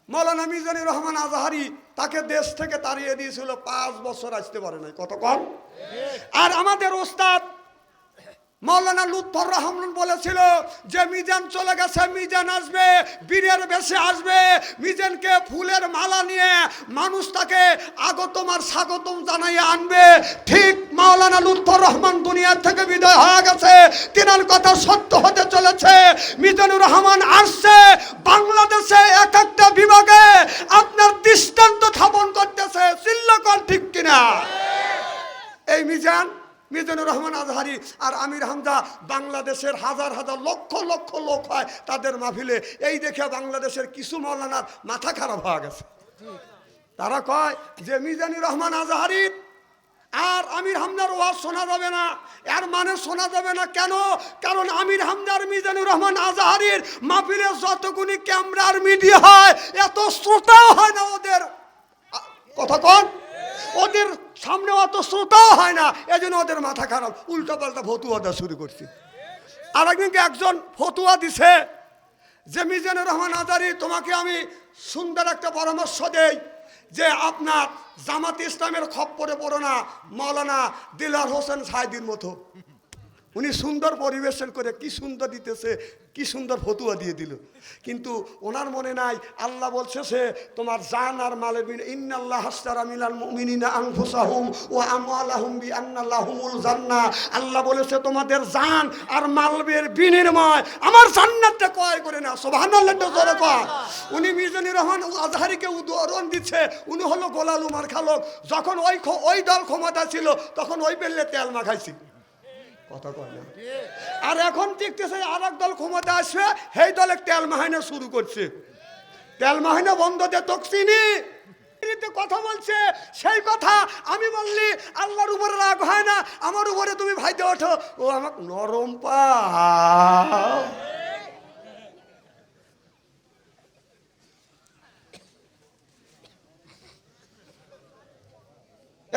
মৌলানা মিজানুর রহমান আজহারি তাকে দেশ থেকে তাড়িয়ে দিয়েছিল, 5 বছর আসতে পারে নাই, কত কম। আর আমাদের ওস্তাদ মৌলানা লুৎফর রহমান বলেছিল যে মিজান চলে গেছে, মিজান আসবে, বীরের বেশে আসবে, মিজানকে ফুলের মালা নিয়ে মানুষ তাকে আগতম আর স্বাগতম জানাইয়ে আনবে। ঠিক মৌলানা লুৎফর রহমান দুনিয়ার থেকে বিদায় হয়ে গেছে, তিনার কথা সত্য হতে চলেছে। মিজানুর রহমান আসছে, বাংলাদেশে এক একটা বিভাগে আপনার দৃষ্টান্ত স্থাপন করতেছে, চিল্লাকর ঠিক কিনা? এই মিজানুর রহমান আজহারি আর আমির হামজা বাংলাদেশের হাজার হাজার লক্ষ লক্ষ লোক হয় তাদের মাহফিলে। এই দেখে বাংলাদেশের কিছু মৌলানার মাথা খারাপ হয়ে গেছে। তারা কয় যে মিজানুর রহমান আজহারি আর আমির হামজার ওয়াজ শোনা যাবে না, এর মানে শোনা যাবে না কেন? কারণ আমির হামজার মিজানুর রহমান আজহারির মাহফিলে যতগুলি ক্যামেরার মিডিয়া হয়, এত শ্রোতাও হয় না ওদের, কথা কোন, ওদের সামনে অত শ্রোতাও হয় না, এজন্য ওদের মাথা খারাপ, উল্টো পাল্টা ফতুয়া দেওয়া শুরু করছে। আর একদিনকে একজন ফতুয়া দিছে যে মিজানুর রহমান আজহারি, তোমাকে আমি সুন্দর একটা পরামর্শ দেই যে আপনার জামাত ইসলামের খপ্পরে পড়ো না, মৌলানা দিলওয়ার হোসেন সাইদির মতো। উনি সুন্দর পরিবেশন করে কি সুন্দর দিতেছে, কি সুন্দর ফতুয়া দিয়ে দিল, কিন্তু ওনার মনে নাই আল্লাহ বলছে সে তোমার জান আর মালের বিনিময়ে, ইন্নাল্লাহ হাসতারা মিনাল মুমিনিনা আনফুসাহুম ওয়া আমওয়ালাহুম বিআন্না লাহুমুল জান্নাহ। আল্লাহ বলেছে তোমাদের জান আর মালের বিনিময়ে আমার জান্নাতটা ক্রয় করে নাও, সুবহানাল্লাহ জোরে কয়। উনি মিজানুর রহমান আজহারিকে উদাহরণ দিচ্ছে, উনি হলো গোলাল উমার খালক, যখন ওই দল ক্ষমতা ছিল তখন ওই বেললে তেল মাখাইছি, কথা কয় না। আর এখন দেখতেছে আর এক দল ক্ষমতা আসবে, সেই দলে তেল মাহাইনা শুরু করছে, তেল মাহাইনা বন্ধ দিয়ে তকসিনি কথা বলছে। সেই কথা আমি বললি আল্লাহর উপরে রাগ হয় না, আমার উপরে তুমি ভাইতে ওঠো, ও আমাকে নরম পাও।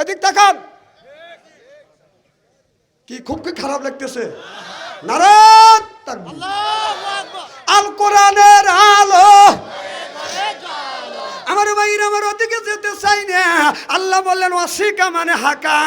এদিক তাকান, কি খুব কি খারাপ লাগতেছে। নারাত তাকবীর, আল কোরআনের আলো আমার ভাইরা, আমার ওদিকে যেতে চাই না। আল্লাহ বললেন ওয়াসিকা মানে হাকা,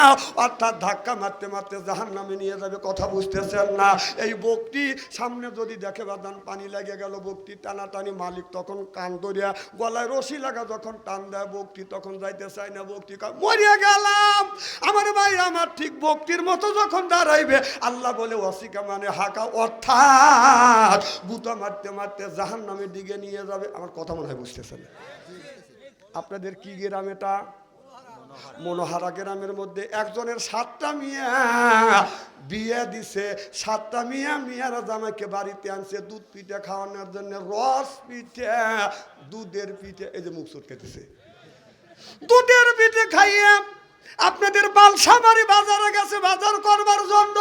অর্থাৎ ধাক্কা মারতে মারতে জাহান্নামে নিয়ে যাবে, কথা বুঝতেছেন না? এই বকটি সামনে যদি দেখে বাদান পানি লেগে গেল, বকটি টানাটানি, মালিক তখন কান ধরিয়া গলায় রশি লাগা যখন টান দেয় বকটি তখন যাইতে চায় না, বকটি মরিয়া গেলাম। আমার ভাইরা আমার, ঠিক বকটির মতো যখন দাঁড়াইবে আল্লাহ বলে ওয়াসিকা মানে হাকা, অর্থাৎ গুতা মারতে মারতে জাহান্নামের দিকে নিয়ে যাবে। আমার কথা মনে হয় বুঝতেছেন? আপনাদের কি গ্রাম এটা? মনোহারা গ্রামের মধ্যে একজনের 7টা মিয়া বিয়ে দিছে, 7টা মিয়ারা জামাইকে বাড়িতে আনছে দুধ পিঠে খাওয়ানোর জন্য, রস পিঠে, দুধের পিঠে, এই যে মুখ চটকেতেছে, দুধের পিঠে খাইয়ে আপনাদের বালসাবাড়ি বাজারে গেছে বাজার করবার জন্য।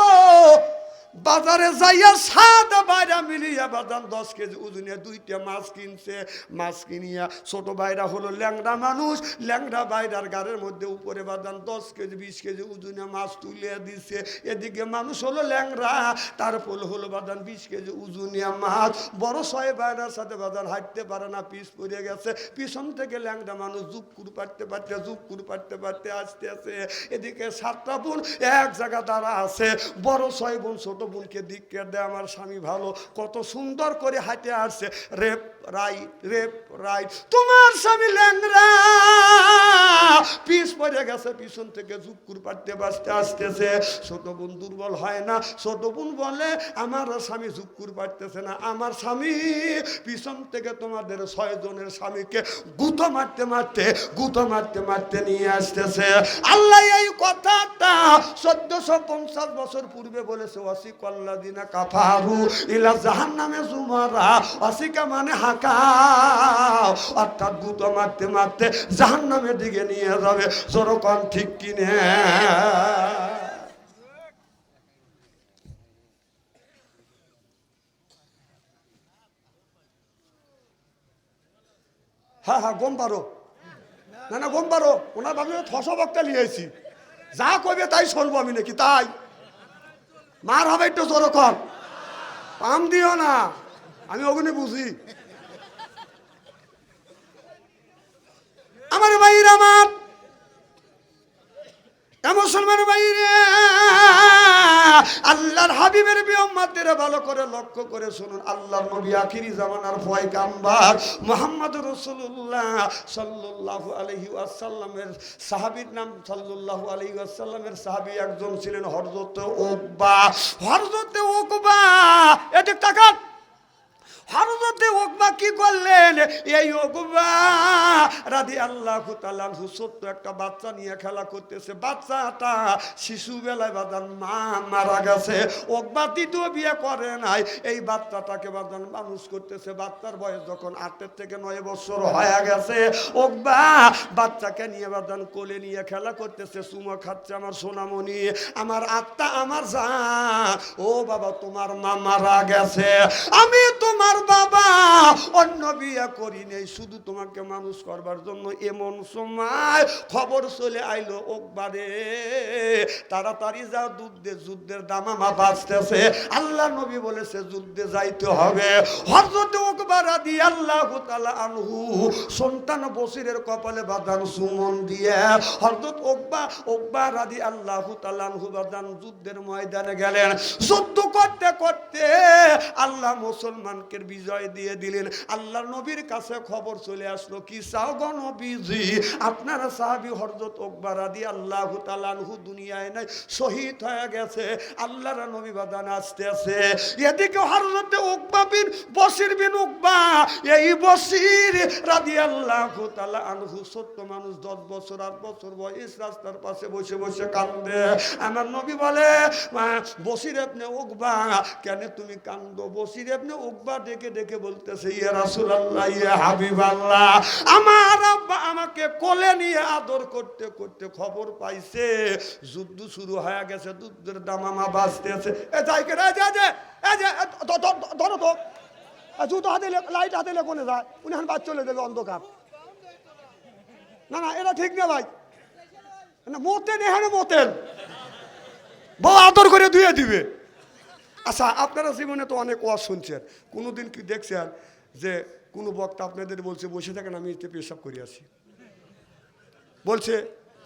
বাজারে যাইয়া সাদা বাইরা মিলিয়া বাদাম 10 কেজি ওজনে 2টা মাছ কিনছে। মাছ কিনিয়া ছোট বাইরা হলো ল্যাংড়া মানুষ, ল্যাংড়া বাইরার গাড়ির মধ্যে উপরে বাদাম 10 কেজি 20 কেজি ওজনে মাছ তুলে দিছে। এদিকে মানুষ হলো ল্যাংড়া, তারপর হলো বাদাম 20 কেজি ওজনে মাছ। বড় 6 বাইরার সাথে বাদাম হাঁটতে পারে না, পিছ পড়ে গেছে। পিছন থেকে ল্যাংড়া মানুষ জুকুর পাড়তে পারতে আসতে আছে। এদিকে 7টা বোন এক জায়গা দাঁড়া আছে, বড় 6 বোন ছোট বোনকে দিক দেয়, আমার স্বামী ভালো, কত সুন্দর করে হাঁটে আসছে, রেপ রাইট, তোমার স্বামী ল্যাংড়া পিছ পড়ে গেছে, পিছন থেকে জুকুর পাড়তে আসতেছে। ছোট বোন দুর্বল হয় না, ছোট বোন বলে আমার স্বামী জুকুর পাড়তেছে না, আমার স্বামী পিছন থেকে তোমাদের 6 জনের স্বামীকে গুঁতো মারতে নিয়ে আসতেছে। আল্লাহ এই কথাটা 1450 বছর পূর্বে বলেছে, ওয়াসিকাল্লাযিনা কাফারু ইলা জাহান্নামে যুমারা, ওয়াসিকা মানে হাঁকাও, অর্থাৎ গুঁতো মারতে মারতে জাহান্নামের দিকে নিয়ে যাবে। জোরকন ঠিক কিনে? হ্যাঁ গম পারো না গম পারো, ওনার ভাবে 600 বক্তা লিয়েছি, যা কইবে তাই শুনবো আমি নাকি, তাই মার হবে একটু জোরকন, পাম দিও না, আমি ওগুনি বুঝি। আমার, মুসলমান ভাইরে, আল্লাহর হাবিবের বিউম্মতের ভালো করে লক্ষ্য করে শুনুন। আল্লাহর নবী আখিরি জামানার পয়গাম্বর মুহাম্মদুর রাসূলুল্লাহ সাল্লাল্লাহু আলাইহি ওয়াসাল্লামের সাহাবীর নাম সাল্লাল্লাহু আলাইহি ওয়াসাল্লামের সাহাবী একজন ছিলেন হযরত উকবা। হযরত উকবা এদিক তাকান। হযরত উকবা কি করলেন? এই উকবা রাদিয়াল্লাহু তাআলা আনহু ছোট্ট একটা বাচ্চা নিয়ে খেলা করতেছে। বাচ্চাটা শিশু বেলায় বাদান মা মারা গেছে। উকবা দ্বিতীয় বিয়ে করে নাই। এই বাচ্চাটাকে বাদান মানুষ করতেছে। বাচ্চার বয়স যখন 8 থেকে 9 বছর হয়ে গেছে, উকবা বাচ্চাকে নিয়ে বাদান কোলে নিয়ে খেলা করতেছে, চুমো খাচ্ছে। আমার সোনামণি, আমার আত্মা, আমার জান, ও বাবা তোমার মা মারা গেছে, আমি তোমার বাবা অন্য বিয়ে করি নেই, শুধু তোমাকে মানুষ করবার জন্য। এমন সময় খবর চলে আইলো, উকবারে তাড়াতাড়ি যাও, যুদ্ধের দামামা বাজতেছে। আল্লাহ নবী বলেছে যুদ্ধে যাইতে হবে। হযরত উকবা রাদিয়াল্লাহু তাআলা আনহু সন্তান বসিরের কপালে বাঁধান সুমন দিয়ে হযরত উকবা রাদিয়াল্লাহু তাআলা আনহু বাঁধান যুদ্ধের ময়দানে গেলেন। যুদ্ধ করতে করতে আল্লাহ মুসলমানকে বিজয় দিয়ে দিলেন। আল্লাহ নবীর কাছে খবর চলে আসলো, কি চাও গো নবীজি, আপনার সাহাবী হযরত উকবা রাদিয়াল্লাহু তাআলা আনহু দুনিয়ায় নাই, শহীদ হয়ে গেছে। আল্লাহর নবী বাদান আসতেছে। এদিকে হযরত উকবা বিন বশির বিন উকবা, এই বশির রাদিয়াল্লাহু তাআলা আনহু ছোট্ট মানুষ, 10 বছর 8 বছর বয়স, রাস্তার পাশে বসে বসে কাঁদে। আমার নবী বলে, বশির ইবনে উকবা, কেন তুমি কাঁদো? বশির ইবনে উকবা ডেকে ডেকে বলতেছে, ইয়া রাসূলুল্লাহ, ইয়া হাবিবাল্লাহ, আমার আব্বা আমাকে কোলে নিয়ে আদর করতে করতে খবর পাইছে যুদ্ধ শুরু হয়ে গেছে, যুদ্ধের দামামা বাজতেছে। এ যাই কে, এই যে ধরো তো, জুতো হাতে লাইট হাতে কোনে যায়, উনি এখন বাদ চলে যাবে অন্ধকার। না না, এটা ঠিক না ভাই, না মোতেন, এখানে মোতেন, বউ আদর করে ধুয়ে দিবে। আচ্ছা, আপনারা জীবনে তো অনেক ওয়াজ শুনছেন, কোনোদিন কি দেখছেন যে কোনো বক্তা আপনাদের বলছে বসে থাকেন আমি এতে পেশাব করে আসি, বলছে?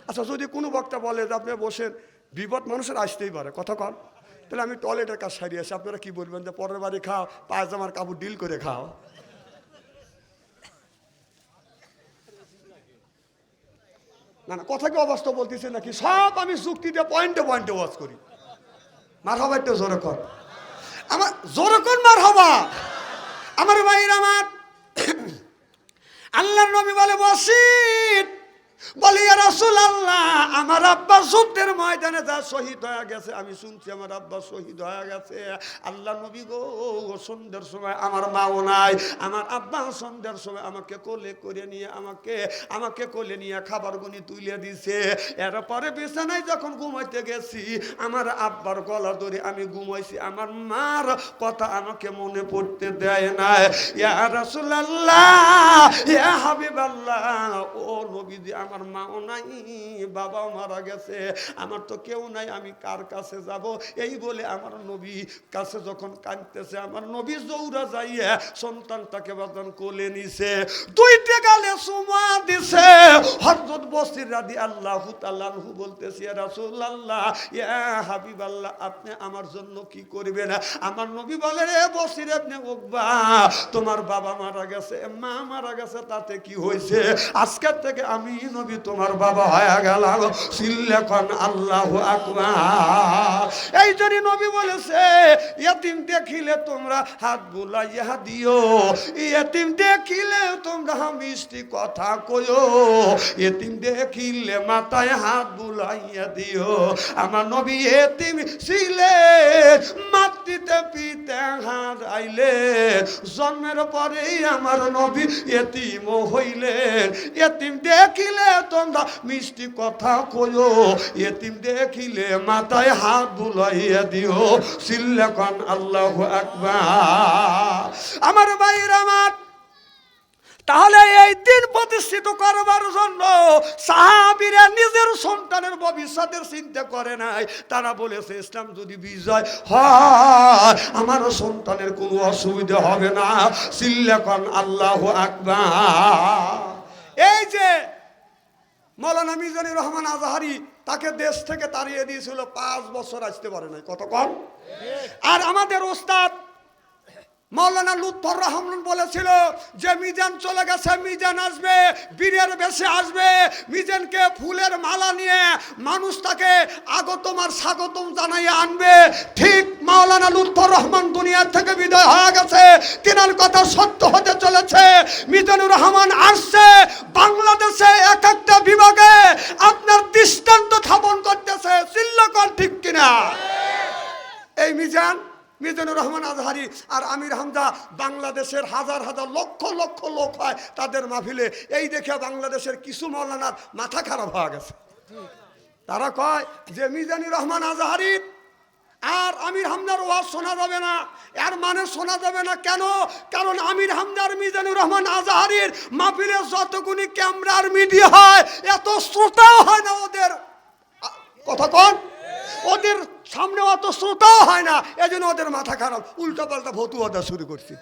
আচ্ছা, যদি কোনো বক্তা বলে যে আপনি বসেন, বিপদ মানুষের আসতেই পারে, কথা কন, তাহলে আমি টয়লেটের কাজ সারিয়ে আসি, আপনারা কি বলবেন? যে পরের বাড়ি খাও, পায়জামার কাপড় ডিল করে খাও। না না, কথা কি অবাস্তব বলতেছে নাকি? সব আমি যুক্তিতে পয়েন্টে পয়েন্টে ওয়াজ করি। মার হবা একটু জোরে কর, আমার জোরে কর, মার হবা। আমার ভাইয়ের, আমার আল্লাহর নবী বলে, বশির বলি, ইয়া রাসূলুল্লাহ, আমার আব্বা যুদ্ধের ময়দানে যা শহীদ হয়ে গেছে, আমি শুনছি আমার আব্বা শহীদ হয়ে গেছে। আল্লাহ নবী গো, সন্ধ্যার সময় আমার মাও নাই, আমার আব্বা সন্ধ্যার সময় আমাকে কোলে করে নিয়ে আমাকে কোলে নিয়ে খাবার গুনি তুলে দিছে। এরপরে বিছানায় যখন ঘুমাইতে গেছি, আমার আব্বার গলা ধরে আমি ঘুমাইছি, আমার মার কথা আমাকে মনে পড়তে দেয় না। ইয়া রাসূলুল্লাহ, ইয়া হাবিবাল্লাহ, ও নবীজি, আমার মাও নাই, বাবাও মারা গেছে, আমার তো কেউ নাই, আমি কার কাছে যাব? এই বলে আমার নবী কাছে যখন কাঁদতেছে, আমার নবী জৌরা যাইয়া সন্তানটাকে বাদান কোলে নিছে, দুইটা গালে চুমা দিছে। হযরত বশির রাদিয়াল্লাহু তাআলা আনহু বলতেছে, ইয়া রাসূলুল্লাহ, ইয়া হাবিবাল্লাহ, আপনি আমার জন্য কি করবেন? আমার নবী বলে, রে বশির ইবনে উকবা, তোমার বাবা মারা গেছে, মা মারা গেছে, তাতে কি হয়েছে? আজকের থেকে আমি নবী তোমার বাবা হয়ে গেলাম। সিল্লাকান আল্লাহু আকবার। এই জন্য নবী বলেছে, ইয়তিম দেখিলে তোমরা হাত বুলাইয়া দিও, ইয়তিম দেখিলে তোমরা মিষ্টি কথা কইও, ইয়তিম দেখিলে মাথায় হাত বুলাইয়া দিও। আমার নবী ইয়তিম ছিলেন, মাতৃতে পিতা হারাইলেন, জন্মের পরেই আমার নবী ইয়তিম হইলেন। ইয়তিম দেখিলে তোমরা মিষ্টি কথা কইও, ইয়তিম দেখিলে মাথায় হাত বুলাইয়া দিও। সিল্লাকান আল্লাহু আকবার। আমার ভাইরা, আমার তাহলে এই দিন প্রতিষ্ঠিত করবার জন্য সাহাবীরা নিজের সন্তানের ভবিষ্যতের চিন্তা করে নাই। তারা বলেছে, ইসলাম যদি বিজয় হয় আমার সন্তানের কোনো অসুবিধা হবে না। সিল্লাকান আল্লাহু আকবার। এই যে মাওলানা মিজানুর রহমান আজহারি তাকে দেশ থেকে তাড়িয়ে দিয়েছিল, 5 বছর আসতে পারে নাই, কত কম। আর আমাদের ওস্তাদ মাওলানা লুৎফর রহমান বলেছিল যে মিজান চলে গেছে, মিজান আসবে, বীরের বেশে আসবে, মিজানকে ফুলের মালা নিয়ে মানুষ তাকে আগতম আর স্বাগতম জানাইয়ে আনবে। ঠিক মাওলানা লুৎফর রহমান দুনিয়ার থেকে বিদায় হয়ে গেছে, তিনার কথা সত্য হতে চলেছে। মিজানুর রহমান আসছে, বাংলাদেশে এক একটা বিভাগে আপনার দৃষ্টান্ত স্থাপন করতেছে, চিল্লাকর ঠিক কিনা? এই মিজানুর রহমান আজহারি আর আমির হামজা বাংলাদেশের হাজার হাজার লক্ষ লক্ষ লোক হয় তাদের মাহফিলে। এই দেখে বাংলাদেশের কিছু মাওলানার মাথা খারাপ হয়ে গেছে। তারা কয় যে মিজানুর রহমান আজহারি আর আমির হামজার ওয়াজ শোনা যাবে না, এর মানে শোনা যাবে না কেন? কারণ আমির হামজার মিজানুর রহমান আজহারির মাহফিলে যতগুলি ক্যামেরার মিডিয়া হয়, এত শ্রোতাও হয় না ওদের, কথা কোন, ওদের সামনে অত শ্রোতাও হয় না, এজন্য ওদের মাথা খারাপ, উল্টা পাল্টা ফতুয়া দেওয়া শুরু করছে।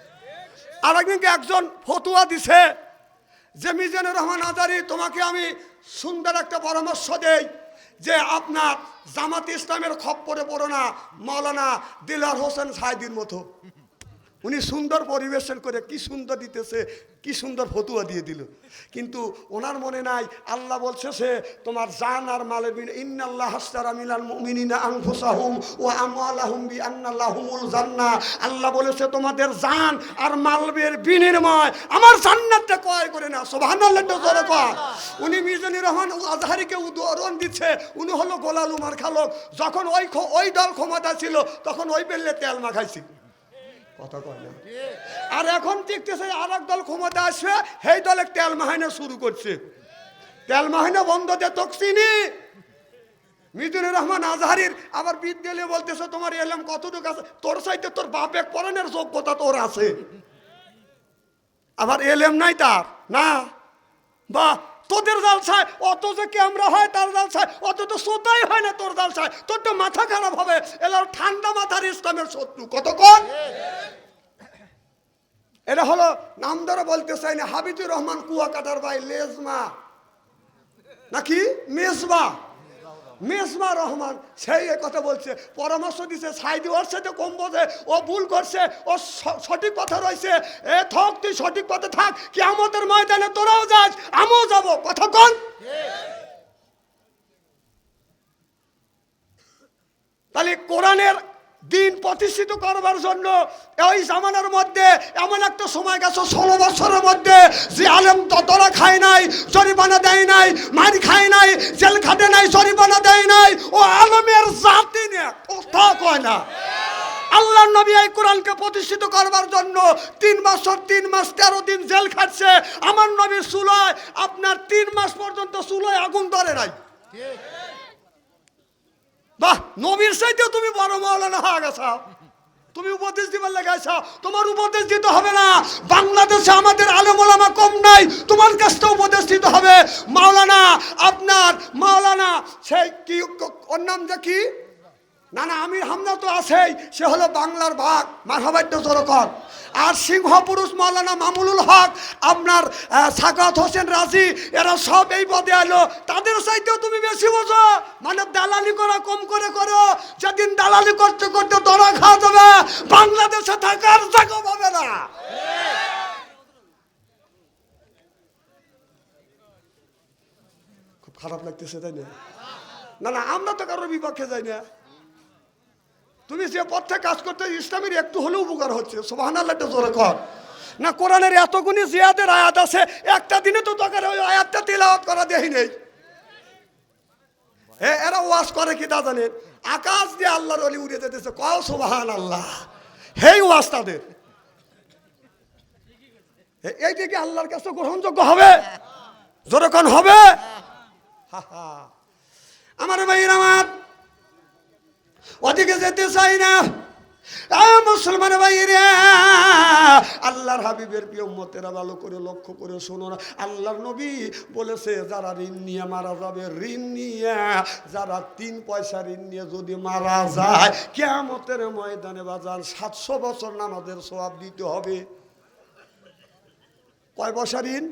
আর একদিনকে একজন ফতুয়া দিছে যে মিজানুর রহমান আজহারি, তোমাকে আমি সুন্দর একটা পরামর্শ দেই যে আপনার জামাত ইসলামের খপ্পরে পড়ো না, মাওলানা দিলওয়ার হোসেন সাইদির মতো। উনি সুন্দর পরিবেশন করে কি সুন্দর দিতেছে, কি সুন্দর ফতুয়া দিয়ে দিল, কিন্তু ওনার মনে নাই আল্লাহ বলছে সে তোমার জান আর মালের বিনিময়ে, ইন্নাল্লাহ হাসতারা মিনাল মুমিনিনা আনফুসাহুম ওয়া আমওয়ালাহুম বিআন্না লাহুমুল জান্নাহ। আল্লাহ বলেছে তোমাদের জান আর মালের বিনিময়ে আমার জান্নাতটা ক্রয় করে নাও, সুবহানাল্লাহ জোরে কর। উনি মিজানুর রহমান আজহারিকে উদাহরণ দিচ্ছে, উনি হলো গোলাল উমার খালক, যখন ওই দল ক্ষমতা ছিল তখন ওই বেললে তেল মাখাইছি, কথা কয় না। আর এখন দেখতেছে আর এক দল ক্ষমতা আসবে, সেই দলে তেল মাহাইনা শুরু করছে, তেল মাহাইনা বন্ধ দিয়ে তকসিনি। মিজানুর রহমান আজহারির আবার বিদ্যালয়ে বলতেছে তোমার এলএম কতটুকু আছে, তোর চাইতে তোর বাপেক পড়ানোর যোগ্যতা তোর আছে, আবার এলএম নাই তার না। বা তোদের জালসায় অত যে ক্যামেরা হয় তার জালসায় অত তো শ্রোতাই হয় না, তোর জালসায় তোর তো মাথা খারাপ হবে। এলা ঠান্ডা মাথার ইসলামের শত্রু, কতক্ষণ। এটা হলো নাম ধরে বলতে চাই না, হাবিবুর রহমান কুয়াকাটার ভাই লেজমা নাকি মেজবা রহমান, সেই কথা বলছে, পরামর্শ দিছে সাইদি ওর সাথে কম বোঝে, ও ভুল করছে, ও সঠিক পথে রয়েছে, এ থাক তুই সঠিক পথে থাক, কিয়ামতের ময়দানে তোরাও যাস আমিও যাবো, কথা কোন। তাহলে কোরআনের দিন প্রতিষ্ঠিত করবার জন্য ওই জামানার মধ্যে এমন একটা সময় গেছে 16 বছরের মধ্যে যে আলেম ততরা খায় নাই, জরিমানা দেয় নাই, মার খায় নাই, জেল খাটে নাই, জরিমানা দেয় নাই, ও আলেমের জাতি নিয়ে কথা কয় না। আল্লাহ নবী এই কোরআনকে প্রতিষ্ঠিত করবার জন্য 3 বছর 3 মাস 13 দিন জেল খাটছে। আমার নবী চুলায় আপনার 3 মাস পর্যন্ত চুলায় আগুন ধরে নাই। বাহ, নবীর চাইতেও তুমি বড় মাওলানা হয়ে গেছো, তুমি উপদেশ দিবার লাগাইছো। তোমার উপদেশ দিতে হবে না, বাংলাদেশে আমাদের আলেম ওলামা কম নাই, তোমার কাছ থেকে উপদেশ দিতে হবে। মাওলানা আপনার মাওলানা সেই কি ওর নাম যে কি, না আমির হামজা তো আছেই, সে হলো বাংলার ভাগ, মারহাবাদ্য জোরকর। আর সিংহ পুরুষ মাওলানা মামুনুল হক, আপনার সাকাত হোসেন রাজি, এরা সব এই পদে আলো। তাদের চাইতেও তুমি বেশি বোঝো, মানে দালালি করা কম করে করো। যেদিন দালালি করতে করতে ধরা খাওয়া যাবে, বাংলাদেশে থাকার জায়গা পাবে না। খুব খারাপ লাগতেছে তাই না? না আমরা তো কারোর বিপক্ষে যাই না। তুমি যে পথে কাজ করতে ইসলামের একটু হলেও উপকার হচ্ছে, সুবহানাল্লাহ জোরে কর না। কোরআনের এতগুলি জিয়াদের আয়াত আছে, একটা দিনে তো দরকার ওই আয়াতটা তিলাওয়াত করা দেই নেই। এরা ওয়াজ করে কি তা জানেন, আকাশ দিয়ে আল্লাহর ওলি উড়ে যেতেছে, কও সুবহানাল্লাহ, হেই ওয়াজ তাদের। এইটা কি আল্লাহর কাছে গ্রহণযোগ্য হবে? জোরে কোন হবে? আমার ভাইরা আমার ওদিকে যেতে চাই না। মুসলমান ভাইরা, আল্লাহর হাবিবের প্রিয় উম্মতেরা ভালো করে লক্ষ্য করে শোনো না। আল্লাহর নবী বলেছে যারা ঋণ নিয়ে মারা যাবে, ঋণ নিয়ে যারা 3 পয়সা ঋণ নিয়ে যদি মারা যায়, কিয়ামতের ময়দানে বাজান 700 বছর নামাজের সওয়াব দিতে হবে। কয় পয়সা ঋণ?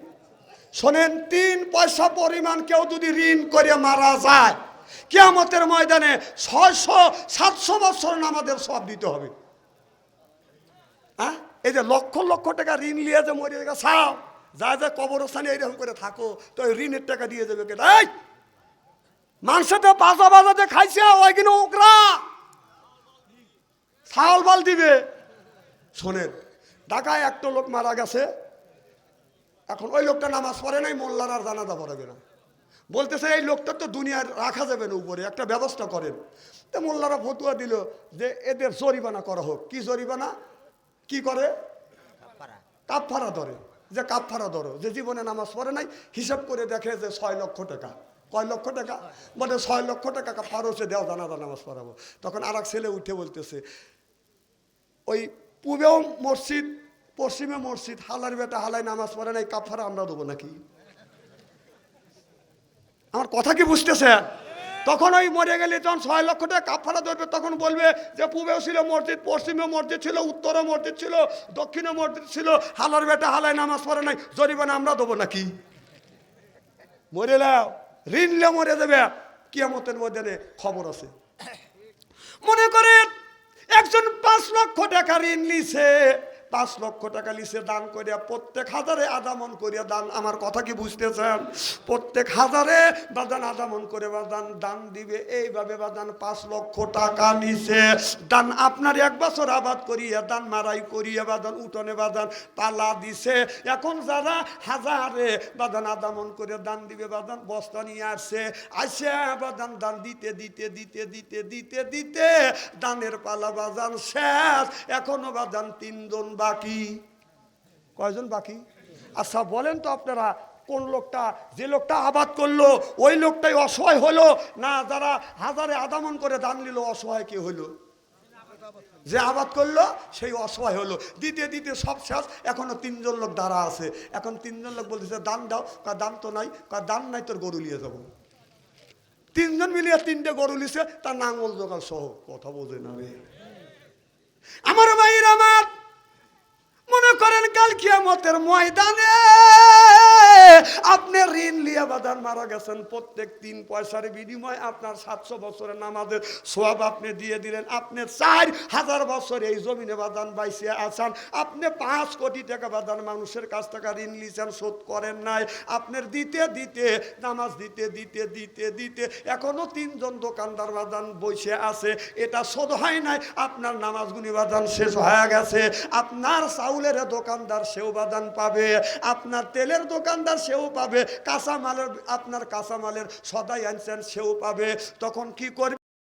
শোনেন, 3 পয়সা পরিমাণ কেউ যদি ঋণ করে মারা যায়, কিয়ামতের ময়দানে 600-700 বছর আমাদের সব দিতে হবে। হ্যাঁ, এই যে লক্ষ লক্ষ টাকা ঋণ নিয়ে যে মরে গেছাও, যা যা কবরস্থানে এইরকম করে থাকো, তো ওই ঋণের টাকা দিয়ে যাবে কে? এই মানুষের বাজা বাজাতে খাইছে ওই কিনা ওকরা চাউল বাল দিবে। শোনেন, ঢাকায় একটা লোক মারা গেছে, এখন ওই লোকটা নামাজ পড়ে নাই, মোল্লার আর জানাজা পড়াবে না। বলতেছে এই লোকটা তো দুনিয়ার রাখা যাবে না, উপরে একটা ব্যবস্থা করেন। তো মোল্লারা ফতুয়া দিল যে এদের জরিমানা করা হোক। কি জরিমানা? কি করে? কাফফারা ধরে, যে কাফফারা ধরো, যে জীবনে নামাজ পড়ে নাই, হিসাব করে দেখে যে 6 লক্ষ টাকা। কয় লক্ষ টাকা? মানে 6 লক্ষ টাকা কাফফারা হচ্ছে, দেও জানাজা নামাজ পড়াবো। তখন আর এক ছেলে উঠে বলতেছে, ওই পূবেও মসজিদ পশ্চিমে মসজিদ, হালার বেটা হালাই নামাজ পড়ে নাই, কাফফারা আমরা দেবো নাকি? আমার কথা কি বুঝতেছে? তখন ওই মরে গেলে যখন 6 লক্ষ টাকা কাফফারা ধরবে, তখন বলবে যে পূবেও ছিল মসজিদ, পশ্চিমে মসজিদ ছিল, উত্তরে মসজিদ ছিল, দক্ষিণে মসজিদ ছিল, হালার বেটা হালাই নামাজ পড়ে নাই, জরিমানা আমরা দেবো নাকি? মরে নাও, ঋণ লে মরে দেবে, কিয়ামতের ময়দানে খবর আছে। মনে করেন একজন 5 লক্ষ টাকা ঋণ নিছে, 5 লক্ষ টাকা লিসে দান করিয়া, প্রত্যেক হাজারে আধা মন করিয়া দান। আমার কথা কি বুঝতেছেন? প্রত্যেক হাজারে বাদান আধা মন করে বাদান দান দিবে। এইভাবে বাদান 5 লক্ষ টাকা নিছে দান, আপনার 1 বছর আবাদ করিয়া দান, মারাই করিয়া বাদান, উঠোনে বাদান পালা দিছে। এখন যারা হাজারে বাদান আধা মন করে দান দিবে, বাদান বস্তা নিয়ে আসছে, আসে বাদান দান দিতে দিতে দিতে দিতে দিতে দিতে দানের পালা বাদান শেষ। এখনো বাদান 3 জন বাকি। কয়জন বাকি? আচ্ছা বলেন তো আপনারা, কোন লোকটা, যে লোকটা আবাদ করলো ওই লোকটাই অসহায় হলো, না যারা হাজারে আদামন করে দান নিল অসহায় কে হলো? যে আবাদ করলো সেই অসহায় হলো। দিতে দিতে সব শেষ, এখনো 3 জন লোক দাঁড়া আছে। এখন 3 জন লোক বলতেছে দান দাও, দান তো নাই, দান নাই তোর গরু নিয়ে যাবো। 3 জন মিলিয়ে 3টে গরু লিছে, তার নাঙ্গল জোগাল সহ। কথা বোঝে না রে আমার ভাইয়ের আমার। মনে করেন কাল কিয়ামতের ময়দানে আপনি ঋণ লিয়া বাদান মারা গেছেন, প্রত্যেক 3 পয়সার বিনিময়ে আপনার 700 বছরের নামাজের সওয়াব আপনি দিয়ে দিলেন। আপনি 4000 বছর এই জমিনে বাদান বাইসে আছেন, আপনি 5 কোটি টাকা বাদান মানুষের কাছ থেকে ঋণ লিছেন, শোধ করেন নাই। আপনার দিতে দিতে নামাজ দিতে দিতে দিতে দিতে এখনো 3 জন দোকানদার বাদান বসে আছে, এটা শোধ হয় নাই। আপনার নামাজগুনি বাদান শেষ হয়ে গেছে। আপনার চাউলের দোকানদার সেও বাদান পাবে, আপনার তেলের দোকানদার সেও পাবে, কাঁচামালের আপনার কাঁচামালের সদাই আনছেন সেও পাবে। তখন কি করবে?